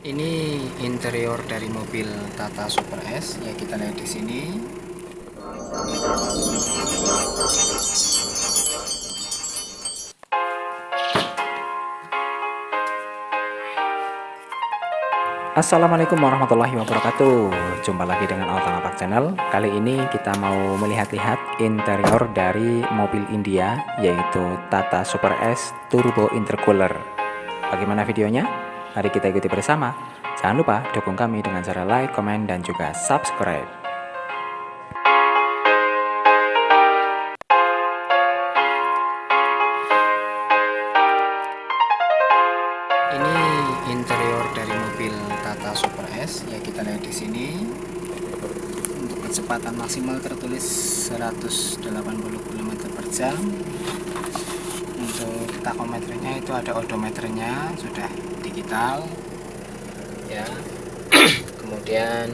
Ini interior dari mobil Tata Super S ya, kita lihat di sini. Assalamualaikum warahmatullahi wabarakatuh. Jumpa lagi dengan Otang Apak Channel. Kali ini kita mau melihat-lihat interior dari mobil India, yaitu Tata Super S Turbo Intercooler. Bagaimana videonya? Mari kita ikuti bersama. Jangan lupa dukung kami dengan cara like, komen, dan juga subscribe. Ini interior dari mobil Tata Super S ya, kita lihat di sini. Untuk kecepatan maksimal tertulis 180 km/jam. Untuk takometernya itu ada odometernya, sudah digital ya. Kemudian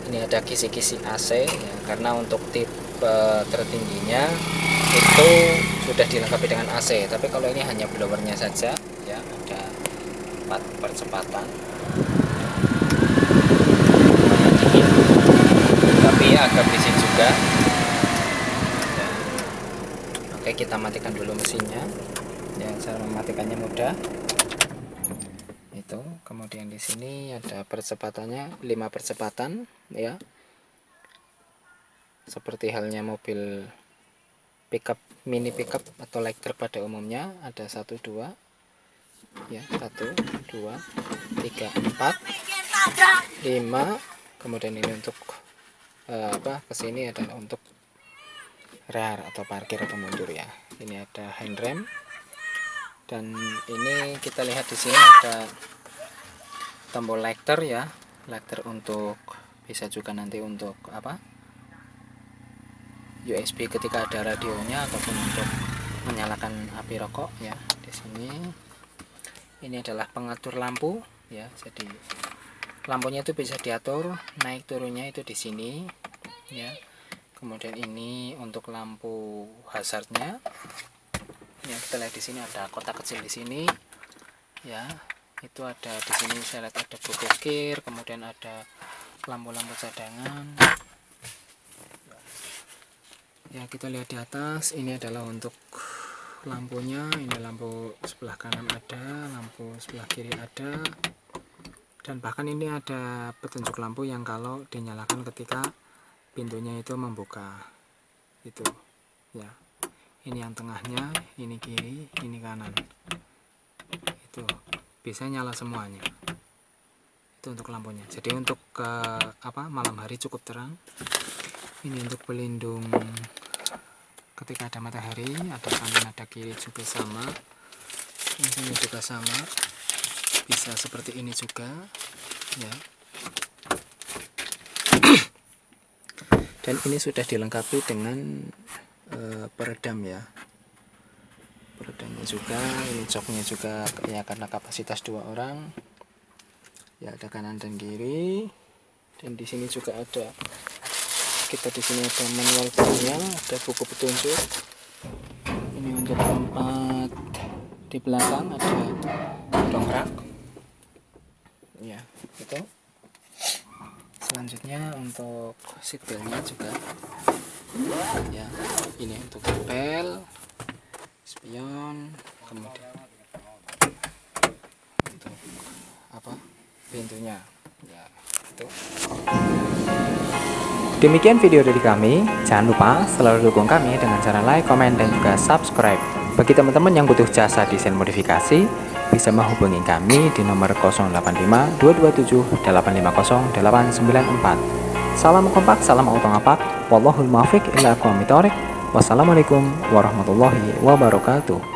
ini ada kisi-kisi AC ya, karena untuk tipe tertingginya itu sudah dilengkapi dengan AC, tapi kalau ini hanya blowernya saja ya. Ada 4 percepatan, tapi agak berisik juga ya. Oke, kita matikan dulu mesinnya ya. Cara mematikannya mudah. Itu kemudian di sini ada percepatannya 5 percepatan ya, seperti halnya mobil pickup, mini pickup atau light truck pada umumnya. Ada 1 2 ya, 1 2 3 4 5. Kemudian ini untuk kesini adalah untuk rear atau parkir atau mundur ya. Ini ada handrem, dan ini kita lihat di sini ada tombol lighter ya, lighter untuk bisa juga nanti untuk USB ketika ada radionya, ataupun untuk menyalakan api rokok ya. Di sini ini adalah pengatur lampu ya, jadi lampunya itu bisa diatur naik turunnya itu di sini ya. Kemudian ini untuk lampu hazardnya ya, kita lihat di sini ada kotak kecil di sini ya. Itu ada di sini, saya lihat ada blokir, kemudian ada lampu-lampu cadangan ya. Kita lihat di atas, ini adalah untuk lampunya. Ini lampu sebelah kanan ada, lampu sebelah kiri ada, dan bahkan ini ada petunjuk lampu yang kalau dinyalakan ketika pintunya itu membuka itu ya. Ini yang tengahnya, ini kiri, ini kanan, itu bisa nyala semuanya. Itu untuk lampunya. Jadi untuk malam hari cukup terang. Ini untuk pelindung ketika ada matahari, ada kanan ada kiri juga sama. Ini sini juga sama, bisa seperti ini juga ya. Dan ini sudah dilengkapi dengan peredam ya, peredamnya juga. Ini joknya juga ya, karena kapasitas 2 orang ya, ada kanan dan kiri. Dan di sini juga ada, kita di sini ada manual nya, ada buku petunjuk. Ini untuk tempat di belakang ada dongkrak ya. Itu selanjutnya untuk seatbeltnya juga ya. Ini untuk bel, spion, kemudian untuk pintunya ya. Itu Demikian video dari kami. Jangan lupa selalu dukung kami dengan cara like, komen, dan juga subscribe. Bagi teman-teman yang butuh jasa desain modifikasi, bisa menghubungi kami di nomor 085 227 850 894. Salam kompak, salam Otang Apak. Wallahul muwaffiq ila aqwamit thoriq. Wassalamualaikum warahmatullahi wabarakatuh.